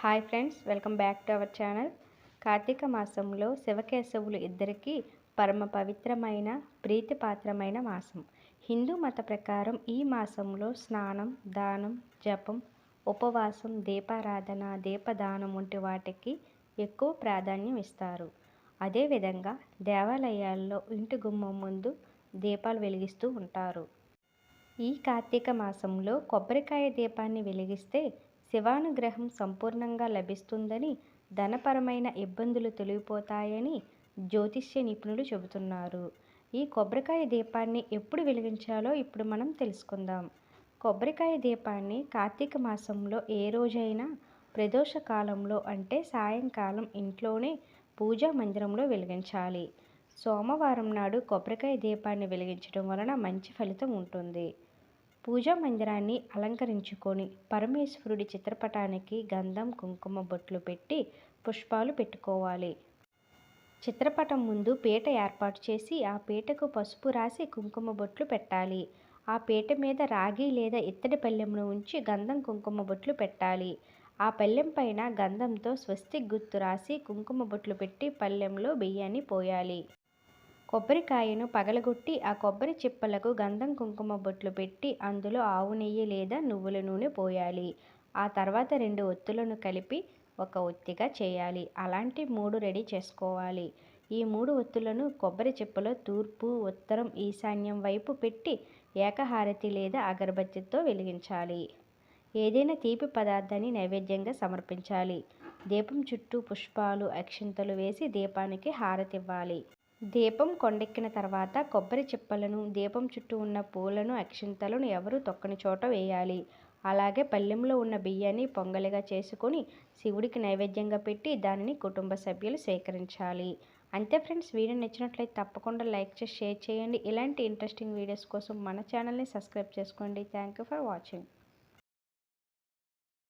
Hi friends, welcome back to our channel. Karthika మాసంలో శివకేశవులు ఇద్దరికీ పరమ పవిత్రమైన ప్రీతిపాత్రమైన మాసం. హిందూ మత ప్రకారం ఈ మాసంలో స్నానం, దానం, జపం, ఉపవాసం, దీపారాధన, దీపదానం వంటి వాటికి ఎక్కువ ప్రాధాన్యం ఇస్తారు. అదేవిధంగా దేవాలయాల్లో ఇంటి గుమ్మం ముందు దీపాలు వెలిగిస్తూ ఉంటారు. ఈ కార్తీక మాసంలో కొబ్బరికాయ దీపాన్ని వెలిగిస్తే శివానుగ్రహం సంపూర్ణంగా లభిస్తుందని, ధనపరమైన ఇబ్బందులు తొలగిపోతాయని జ్యోతిష్య నిపుణులు చెబుతున్నారు. ఈ కొబ్బరికాయ దీపాన్ని ఎప్పుడు వెలిగించాలో ఇప్పుడు మనం తెలుసుకుందాం. కొబ్బరికాయ దీపాన్ని కార్తీక మాసంలో ఏ రోజైనా ప్రదోష కాలంలో అంటే సాయంకాలం ఇంట్లోనే పూజా మందిరంలో వెలిగించాలి. సోమవారం నాడు కొబ్బరికాయ దీపాన్ని వెలిగించడం వలన మంచి ఫలితం ఉంటుంది. పూజా మందిరాన్ని అలంకరించుకొని పరమేశ్వరుడి చిత్రపటానికి గంధం, కుంకుమ బొట్లు పెట్టి పుష్పాలు పెట్టుకోవాలి. చిత్రపటం ముందు పీట ఏర్పాటు చేసి ఆ పీటకు పసుపు రాసి కుంకుమ బొట్లు పెట్టాలి. ఆ పీట మీద రాగి లేదా ఇత్తడి పళ్ళెంను ఉంచి గంధం, కుంకుమ బొట్లు పెట్టాలి. ఆ పళ్ళెం పైన గంధంతో స్వస్తిక్ గుర్తు రాసి కుంకుమ బొట్లు పెట్టి పళ్ళెంలో బియ్యాన్ని పోయాలి. కొబ్బరికాయను పగలగొట్టి ఆ కొబ్బరి చిప్పలకు గంధం, కుంకుమ బొట్లు పెట్టి అందులో ఆవు నెయ్యి లేదా నువ్వుల నూనె పోయాలి. ఆ తర్వాత 2 ఒత్తులను కలిపి ఒక ఒత్తిగా చేయాలి. అలాంటి 3 రెడీ చేసుకోవాలి. ఈ 3 ఒత్తులను కొబ్బరి చిప్పలో తూర్పు, ఉత్తరం, ఈశాన్యం వైపు పెట్టి ఏకహారతి లేదా అగరబత్తితో వెలిగించాలి. ఏదైనా తీపి పదార్థాన్ని నైవేద్యంగా సమర్పించాలి. దీపం చుట్టూ పుష్పాలు, అక్షింతలు వేసి దీపానికి హారతివ్వాలి. దీపం కొండెక్కిన తర్వాత కొబ్బరి చిప్పలను, దీపం చుట్టూ ఉన్న పూలను, అక్షింతలను ఎవరూ తొక్కని చోట వేయాలి. అలాగే పళ్ళెంలో ఉన్న బియ్యాన్ని పొంగలిగా చేసుకొని శివుడికి నైవేద్యంగా పెట్టి దానిని కుటుంబ సభ్యులు స్వీకరించాలి. అంతే ఫ్రెండ్స్, వీడియో నచ్చినట్లయితే తప్పకుండా లైక్ చేసి షేర్ చేయండి. ఇలాంటి ఇంట్రెస్టింగ్ వీడియోస్ కోసం మన ఛానల్ని సబ్స్క్రైబ్ చేసుకోండి. Thank you for watching.